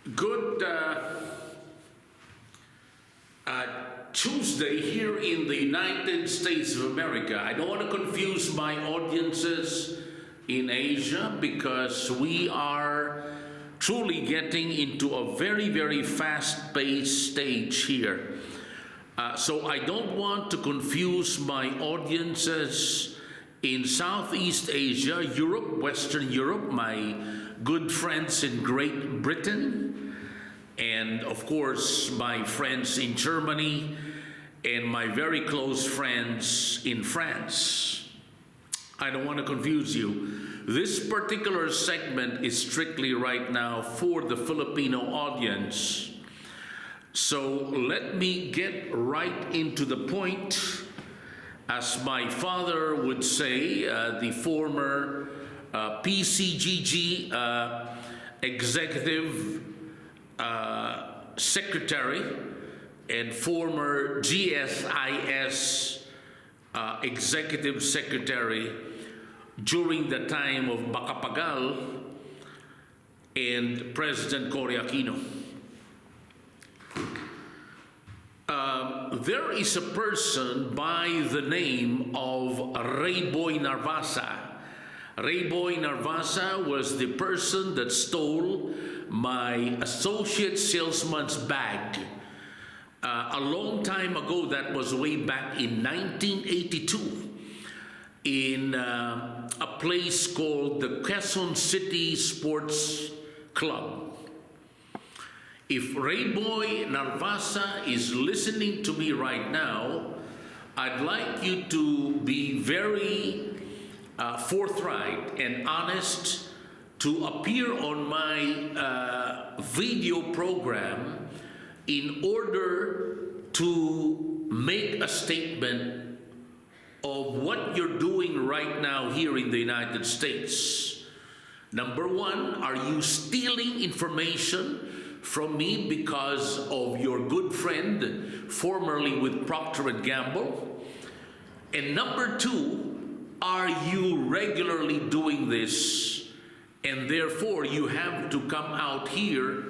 Good Tuesday here in the United States of America. I don't want to confuse my audiences in Asia because we are truly getting into a very, very fast-paced stage here. So I don't want to confuse my audiences in Southeast Asia, Europe, Western Europe, my good friends in Great Britain, and of course my friends in Germany, and my very close friends in France. I don't want to confuse you. This particular segment is strictly right now for the Filipino audience. So let me get right into the point. As my father would say, the former PCGG executive secretary and former GSIS executive secretary during the time of Macapagal and President Cory Aquino. There is a person by the name of Rayboy Narvasa. Rayboy Narvasa was the person that stole my associate salesman's bag. A long time ago, that was way back in 1982, in a place called the Quezon City Sports Club. If Rayboy Narvasa is listening to me right now, I'd like you to be very forthright and honest to appear on my video program in order to make a statement of what you're doing right now here in the United States. Number one, are you stealing information from me because of your good friend, formerly with Procter & Gamble? And number two, are you regularly doing this, and therefore you have to come out here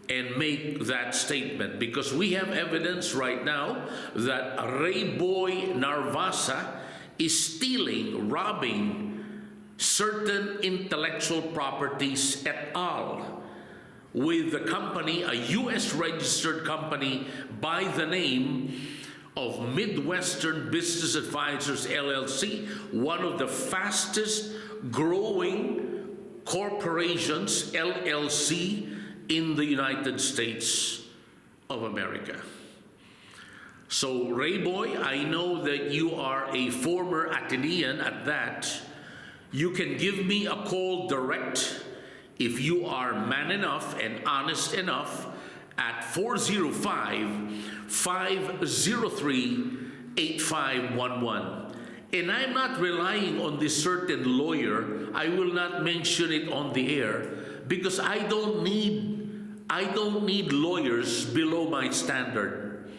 and make that statement? Because we have evidence right now that Rayboy Narvasa is stealing, robbing certain intellectual properties et al. With the company, a U.S. registered company by the name of Midwestern Business Advisors LLC, one of the fastest growing corporations, LLC, in the United States of America. So Rayboy, I know that you are a former Atenean at that. You can give me a call direct if you are man enough and honest enough at 405-503-8511. And I'm not relying on this certain lawyer. I will not mention it on the air because I don't need lawyers below my standard.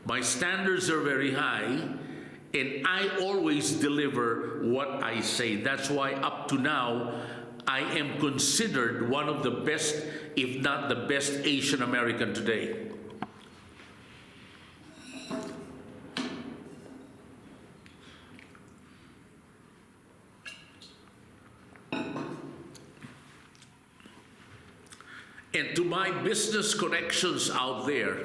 My standards are very high, and I always deliver what I say. That's why up to now, I am considered one of the best, if not the best, Asian American today. And to my business connections out there,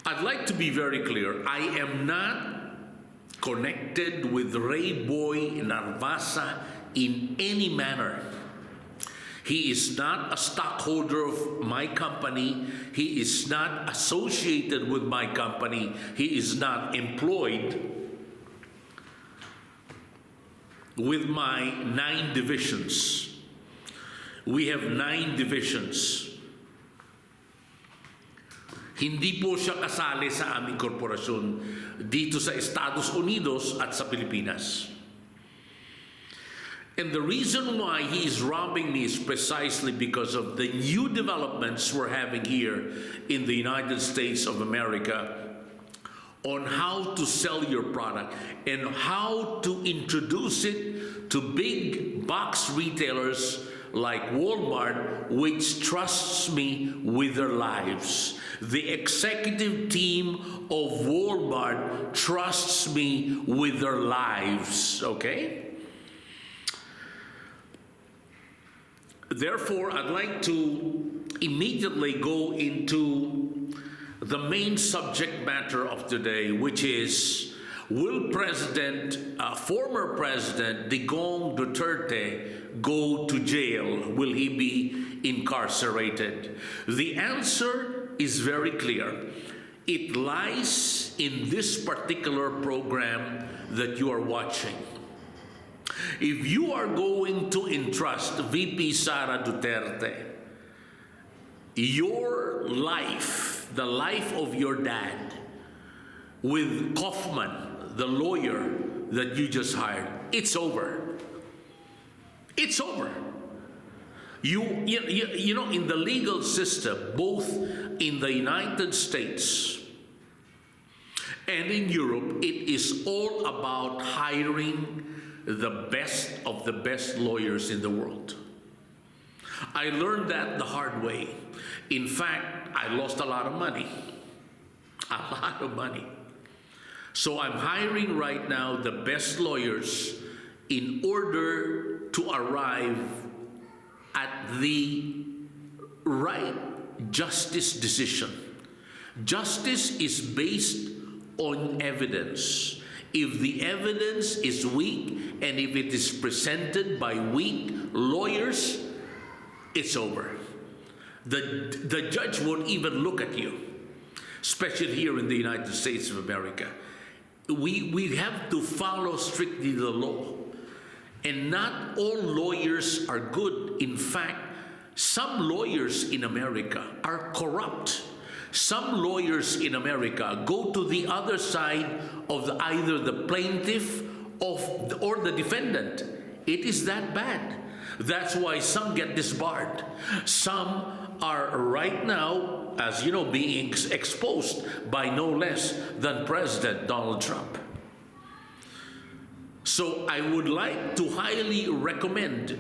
I'd like to be very clear. I am not connected with Rayboy Narvasa in any manner. He is not a stockholder of my company. He is not associated with my company. He is not employed with my 9 divisions. We have 9 divisions. Hindi po siya kasali sa aming korporasyon dito sa Estados Unidos at sa Pilipinas. And the reason why he is robbing me is precisely because of the new developments we're having here in the United States of America on how to sell your product and how to introduce it to big box retailers like Walmart, which trusts me with their lives. The executive team of Walmart trusts me with their lives, okay? Therefore, I'd like to immediately go into the main subject matter of today, which is, will former President Digong Duterte go to jail? Will he be incarcerated? The answer is very clear. It lies in this particular program that you are watching. If you are going to entrust VP Sara Duterte, your life, the life of your dad, with Kaufman, the lawyer that you just hired, it's over. It's over. You know, in the legal system, both in the United States and in Europe, it is all about hiring the best of the best lawyers in the world. I learned that the hard way. In fact, I lost a lot of money. A lot of money. So I'm hiring right now the best lawyers in order to arrive at the right justice decision. Justice is based on evidence. If the evidence is weak and if it is presented by weak lawyers, it's over. The judge won't even look at you, especially here in the United States of America. We have to follow strictly the law. And not all lawyers are good. In fact, some lawyers in America are corrupt. Some lawyers in America go to the other side of either the plaintiff or the defendant. It is that bad. That's why some get disbarred. Some are right now, as you know, being exposed by no less than President Donald Trump. So I would like to highly recommend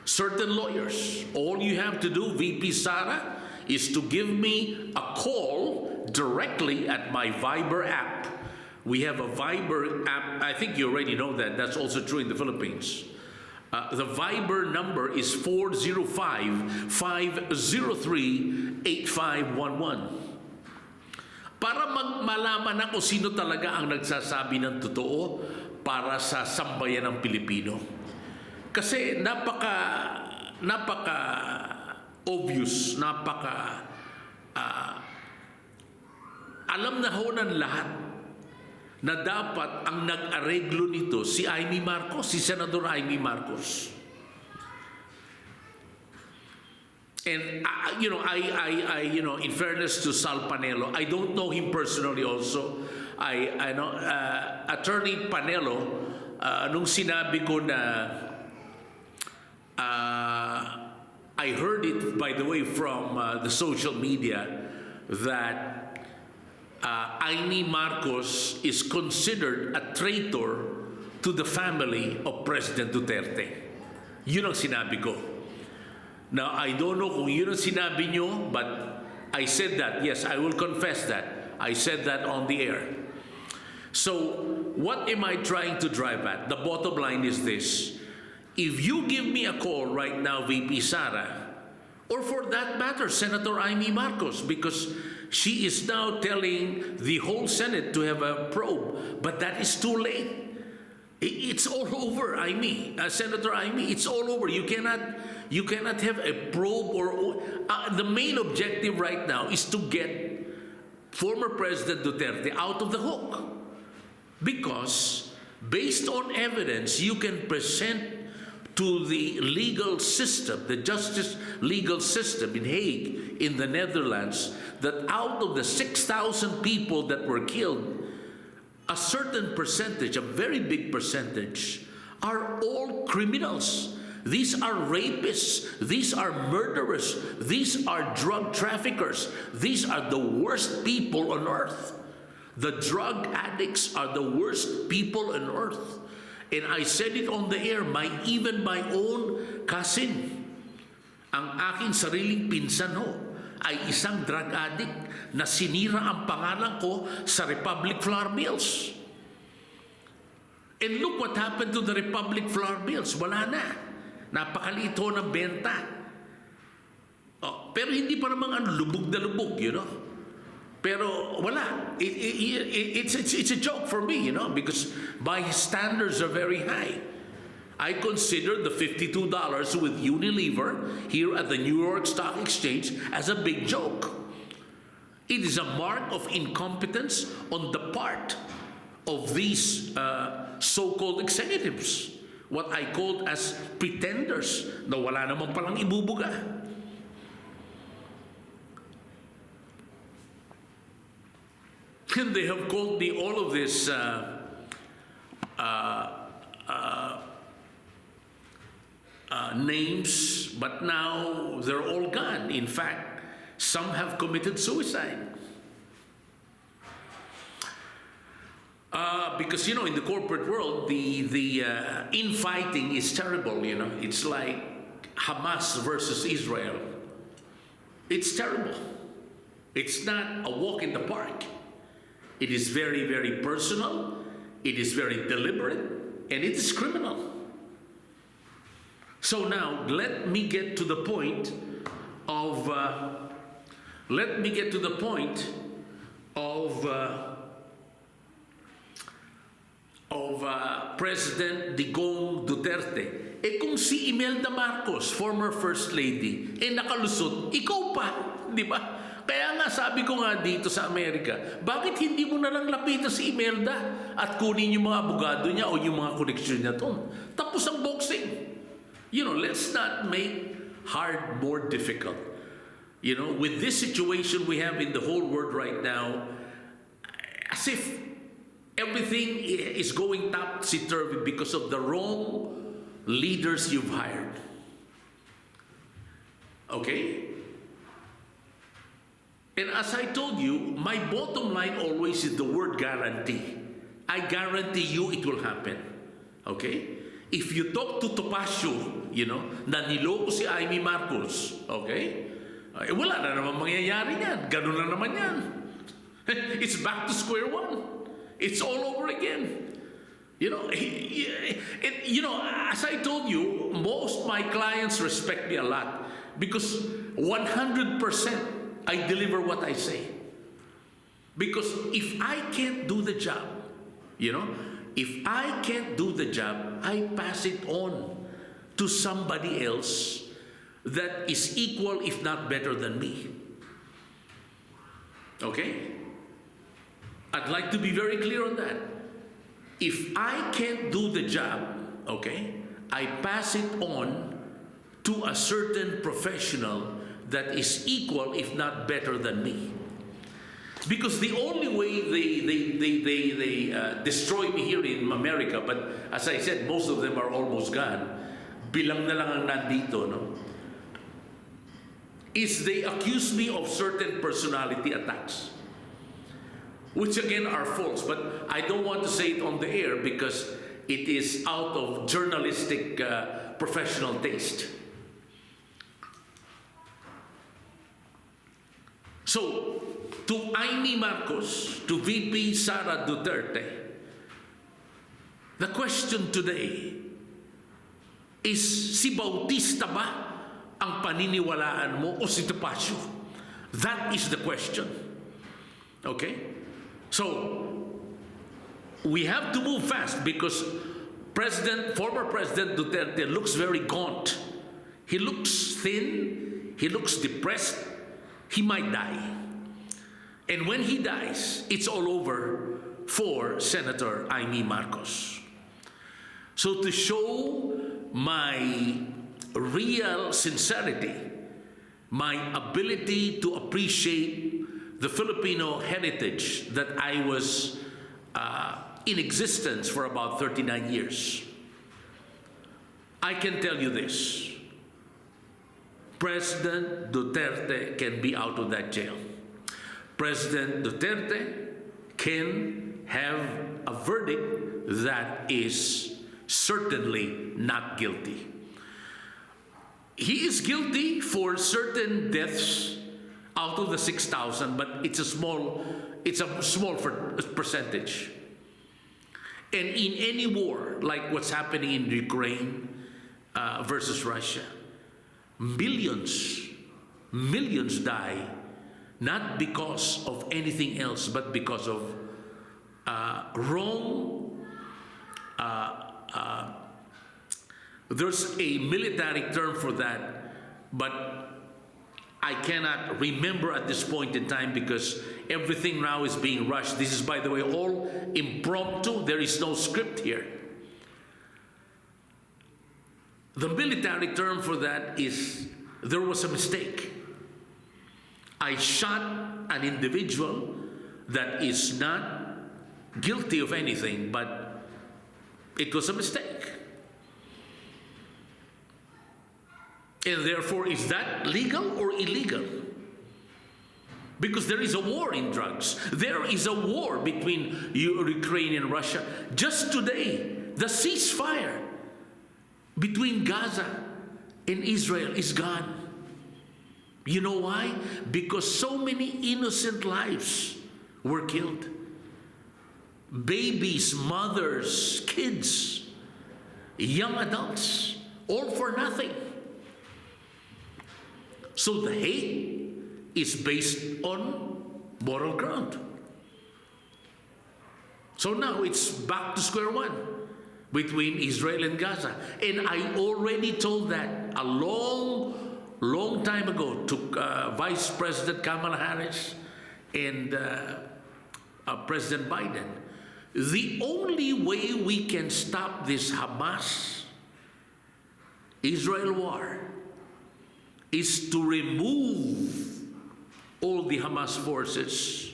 certain lawyers. All you have to do, VP Sara, is to give me a call directly at my Viber app. We have a Viber app. I think you already know that. That's also true in the Philippines. The Viber number is 405-503-8511. Para malaman na kung sino talaga ang nagsasabi ng totoo para sa sambayan ng Pilipino. Kasi napaka-obvious, alam na ho ng lahat na dapat ang nag-areglo nito si Amy Marcos, si Senador Amy Marcos. And in fairness to Sal Panelo, I don't know him personally also. I know Attorney Panelo, nung sinabi ko na I heard it, by the way, from the social media that Amy Marcos is considered a traitor to the family of President Duterte. Yun ang sinabi ko. Now, I don't know kung yun ang sinabi nyo, but I said that. Yes, I will confess that. I said that on the air. So, what am I trying to drive at? The bottom line is this. If you give me a call right now, VP Sara, or for that matter, Senator Amy Marcos, because she is now telling the whole Senate to have a probe, but that is too late. It's all over, Senator Amy. It's all over. You cannot have a probe or the main objective right now is to get former President Duterte out of the hook, because based on evidence you can present to the legal system, the justice legal system in Hague, in the Netherlands, that out of the 6,000 people that were killed, a certain percentage, a very big percentage, are all criminals. These are rapists. These are murderers. These are drug traffickers. These are the worst people on earth. The drug addicts are the worst people on earth. And I said it on the air, even my own cousin, ang aking sariling pinsan ho, ay isang drug addict na sinira ang pangalan ko sa Republic Flour Mills. And look what happened to the Republic Flour Mills. Wala na. Napakaliit ho ng benta. Oh, pero hindi pa namang lubog na lubog, you know. Pero wala. It's a joke for me, you know, because my standards are very high. I consider the $52 with Unilever here at the New York Stock Exchange as a big joke. It is a mark of incompetence on the part of these so-called executives, what I called as pretenders, na wala naman palang ibubuga. And they have called me all of this names, but now they're all gone. In fact, some have committed suicide. Because, you know, in the corporate world, the infighting is terrible, you know. It's like Hamas versus Israel. It's terrible. It's not a walk in the park. It is very, very personal, it is very deliberate, and it is criminal. So now, let me get to the point of President Digong Duterte. Eh kung si Imelda Marcos, former First Lady, nakalusot, ikaw pa, di ba? Kaya nga sabi ko nga dito sa Amerika, bakit hindi mo na lang lapitan si Imelda at kunin yung mga abogado niya o yung mga koneksyon niya doon? Tapos ang boxing. You know, let's not make hard more difficult. You know, with this situation we have in the whole world right now, as if everything is going topsy-turvy because of the wrong leaders you've hired. Okay? And as I told you, my bottom line always is the word guarantee. I guarantee you it will happen. Okay? If you talk to Topacio, you know, na niloko si Amy Marcos, okay? Wala na naman mangyayari yan. Ganun na naman yan. It's back to square one. It's all over again. You know, you know, as I told you, most my clients respect me a lot because 100% I deliver what I say. Because if I can't do the job, you know, if I can't do the job, I pass it on to somebody else that is equal, if not better than me. Okay? I'd like to be very clear on that. If I can't do the job, okay, I pass it on to a certain professional that is equal, if not better than me. Because the only way they destroy me here in America, but as I said, most of them are almost gone, bilang na lang ang nandito, no? Is they accuse me of certain personality attacks, which again are false, but I don't want to say it on the air because it is out of journalistic professional taste. So, to Amy Marcos, to VP Sara Duterte, the question today is, si Bautista ba ang paniniwalaan mo o si Topacio? That is the question. Okay? So, we have to move fast because former President Duterte looks very gaunt. He looks thin, he looks depressed, he might die. And when he dies, it's all over for Senator Amy Marcos. So to show my real sincerity, my ability to appreciate the Filipino heritage that I was in existence for about 39 years, I can tell you this. President Duterte can be out of that jail. President Duterte can have a verdict that is certainly not guilty. He is guilty for certain deaths out of the 6,000, but it's a small percentage. And in any war, like what's happening in Ukraine versus Russia, millions die, not because of anything else, but because of wrong. There's a military term for that, but I cannot remember at this point in time because everything now is being rushed. This is, by the way, all impromptu. There is no script here. The military term for that is, there was a mistake. I shot an individual that is not guilty of anything, but it was a mistake. And therefore, is that legal or illegal? Because there is a war in drugs. There is a war between Ukraine and Russia. Just today, the ceasefire between Gaza and Israel is gone. You know why? Because so many innocent lives were killed. Babies, mothers, kids, young adults, all for nothing. So the hate is based on moral ground. So now it's back to square one between Israel and Gaza. And I already told that a long time ago to Vice President Kamala Harris and President Biden. The only way we can stop this Hamas-Israel war is to remove all the Hamas forces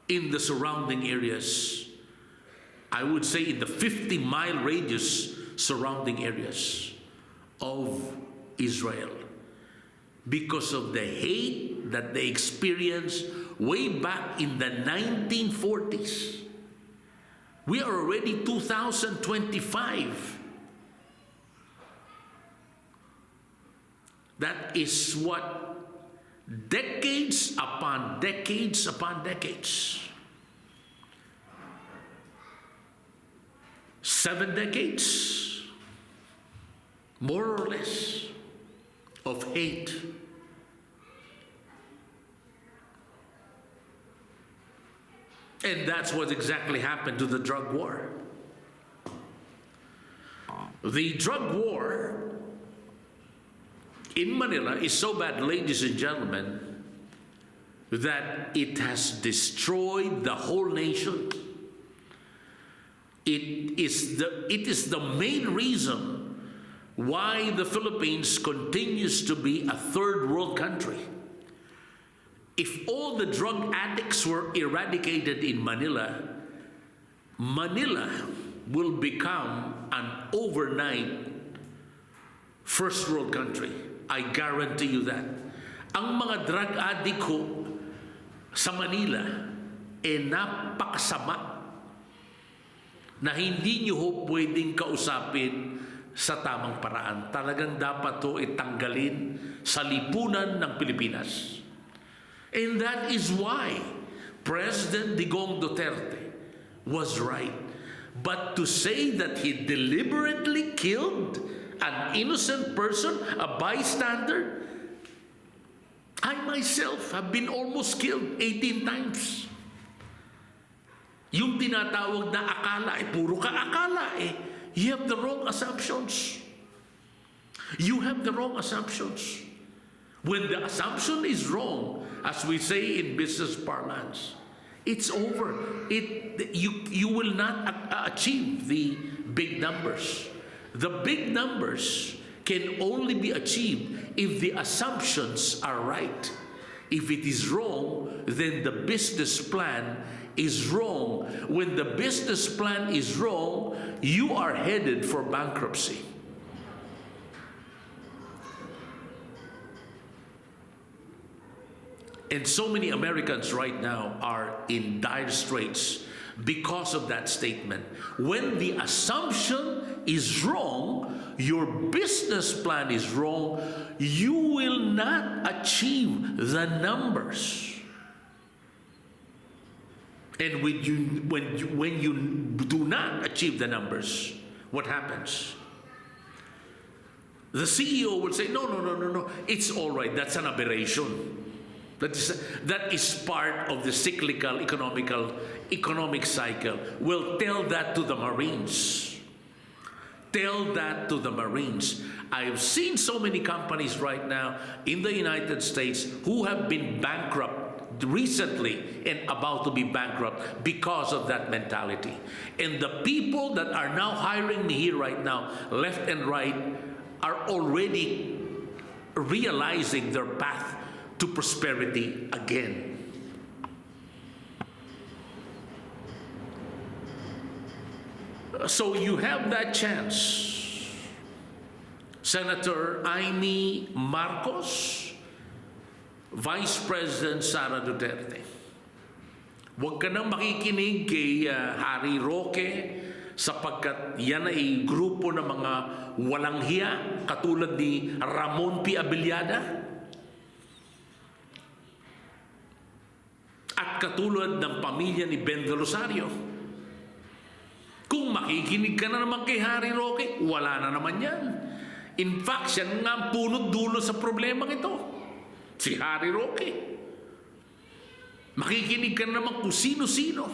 in the surrounding areas. I would say in the 50-mile radius surrounding areas of Israel, because of the hate that they experienced way back in the 1940s. We are already 2025. That is what decades upon decades upon decades. 7 decades, more or less, of hate. And that's what exactly happened to the drug war. The drug war in Manila is so bad, ladies and gentlemen, that it has destroyed the whole nation. It is the main reason why the Philippines continues to be a third world country. If all the drug addicts were eradicated in Manila, Manila will become an overnight first world country. I guarantee you that. Ang mga drug addict ko sa Manila napakasama na hindi nyo ho pwedeng kausapin sa tamang paraan. Talagang dapat ho itanggalin sa lipunan ng Pilipinas. And that is why President Digong Duterte was right. But to say that he deliberately killed an innocent person, a bystander, I myself have been almost killed 18 times. Yung tinatawag na akala, puro ka akala eh. You have the wrong assumptions. You have the wrong assumptions. When the assumption is wrong, as we say in business parlance, it's over. You will not achieve the big numbers. The big numbers can only be achieved if the assumptions are right. If it is wrong, then the business plan is wrong. When the business plan is wrong, you are headed for bankruptcy. And so many Americans right now are in dire straits because of that statement. When the assumption is wrong, your business plan is wrong, you will not achieve the numbers. And when you do not achieve the numbers, what happens? The CEO will say, no, it's all right, that's an aberration. That is part of the cyclical economic cycle. Well, tell that to the Marines. Tell that to the Marines. I've seen so many companies right now in the United States who have been bankrupt recently and about to be bankrupt because of that mentality. And the people that are now hiring me here right now, left and right, are already realizing their path to prosperity again. So you have that chance. Senator Amy Marcos, Vice President Sara Duterte. Huwag ka nang makikinig kay Harry Roque sapagkat yan ay grupo ng mga walang hiya katulad ni Ramon P. Abiliada at katulad ng pamilya ni Ben de Rosario. Kung makikinig ka na naman kay Harry Roque, wala na naman yan. In fact, siya nga ang punot dulo sa problema ito. Si Harry Roque. Makikinig ka na naman kung sino-sino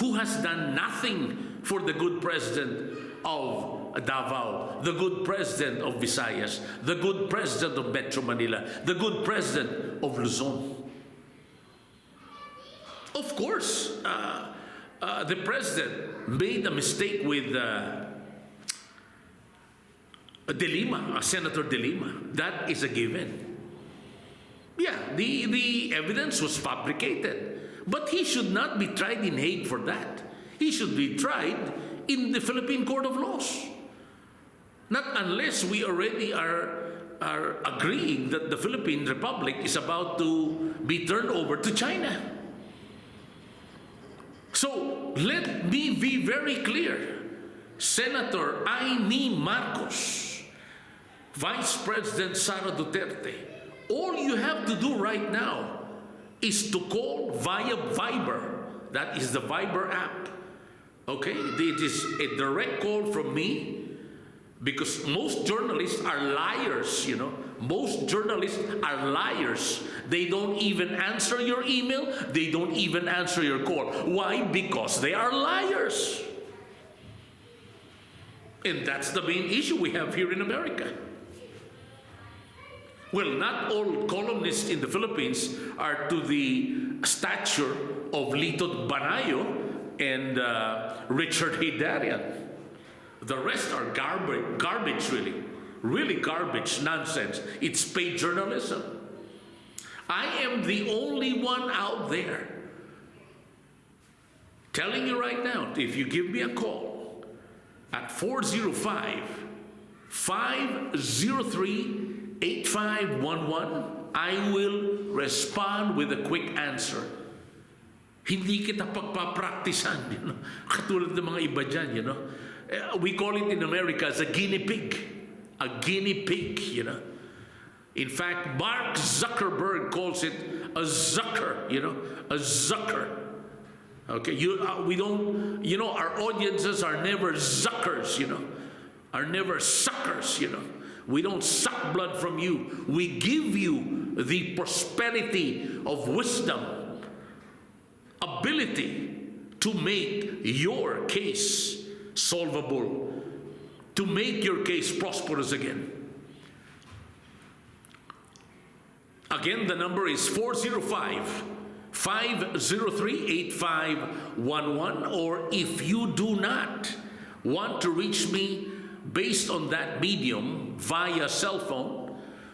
who has done nothing for the good president of Davao, the good president of Visayas, the good president of Metro Manila, the good president of Luzon. Of course, the president made a mistake with De Lima, Senator De Lima. That is a given. Yeah, the evidence was fabricated. But he should not be tried in Hague for that. He should be tried in the Philippine Court of Laws. Not unless we already are agreeing that the Philippine Republic is about to be turned over to China. So let me be very clear. Senator Amy Marcos, Vice President Sara Duterte, all you have to do right now is to call via Viber. That is the Viber app. Okay? It is a direct call from me because most journalists are liars, you know. Most journalists are liars. They don't even answer your email. They don't even answer your call. Why? Because they are liars. And that's the main issue we have here in America. Well, not all columnists in the Philippines are to the stature of Lito Banayo and Richard Hidarian. The rest are garbage really garbage, nonsense. It's paid journalism. I am the only one out there telling you right now, if you give me a call at 405-503-8511, I will respond with a quick answer. Hindi kita pagpapraktisan, you know? Katulad ng mga iba dyan, you know? We call it in America as a guinea pig. A guinea pig, you know? In fact, Mark Zuckerberg calls it a zucker, you know? A zucker. Okay, we don't, you know, our audiences are never zuckers, you know? Are never suckers, you know? We don't suck blood from you. We give you the prosperity of wisdom, ability to make your case solvable, to make your case prosperous again. Again, the number is 405-503-8511, or if you do not want to reach me based on that medium via cell phone,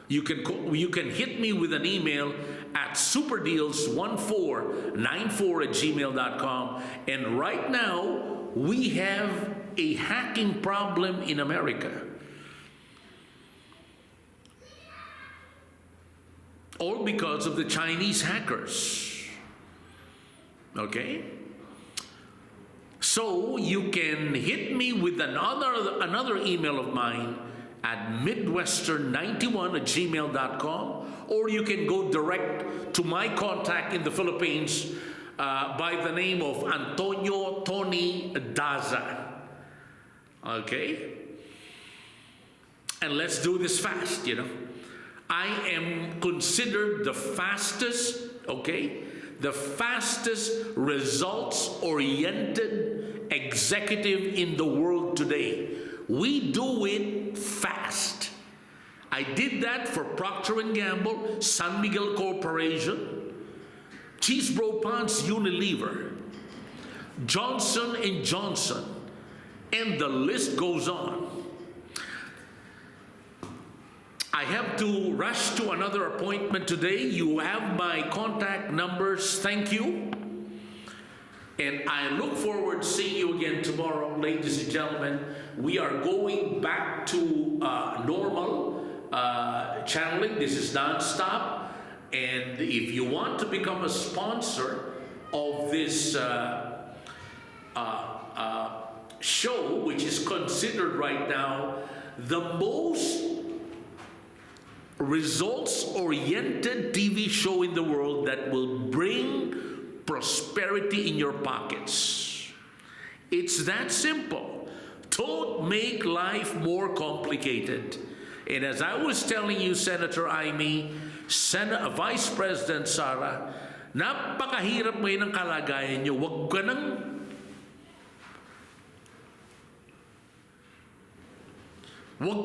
you can hit me with an email at superdeals1494@gmail.com. And right now, we have a hacking problem in America. All because of the Chinese hackers. Okay? So you can hit me with another email of mine at midwestern91@gmail.com, or you can go direct to my contact in the Philippines by the name of Antonio Tony Daza. Okay? And let's do this fast, I am considered the fastest, the fastest results-oriented executive in the world today. We do it fast. I did that for Procter & Gamble, San Miguel Corporation, Cheesebro Ponds Unilever, Johnson & Johnson, and the list goes on. I have to rush to another appointment today. You have my contact numbers. Thank you. And I look forward to seeing you again tomorrow, ladies and gentlemen. We are going back to normal channeling. This is nonstop. And if you want to become a sponsor of this show, which is considered right now the most results-oriented TV show in the world that will bring prosperity in your pockets. It's that simple. Don't make life more complicated. And as I was telling you, Senator Amy, Vice President Sara, napakahirap ngayon ng kalagayan nyo. Huwag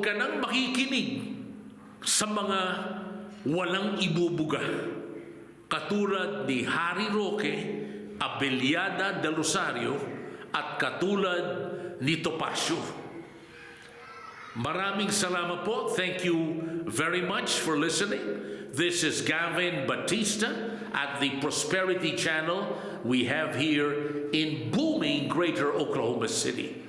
ka nang makikinig sa mga walang ibubuga, katulad ni Harry Roque, Abeliada del Rosario, at katulad ni Topacio. Maraming salamat po. Thank you very much for listening. This is Gavin Batista at the Prosperity Channel we have here in booming Greater Oklahoma City.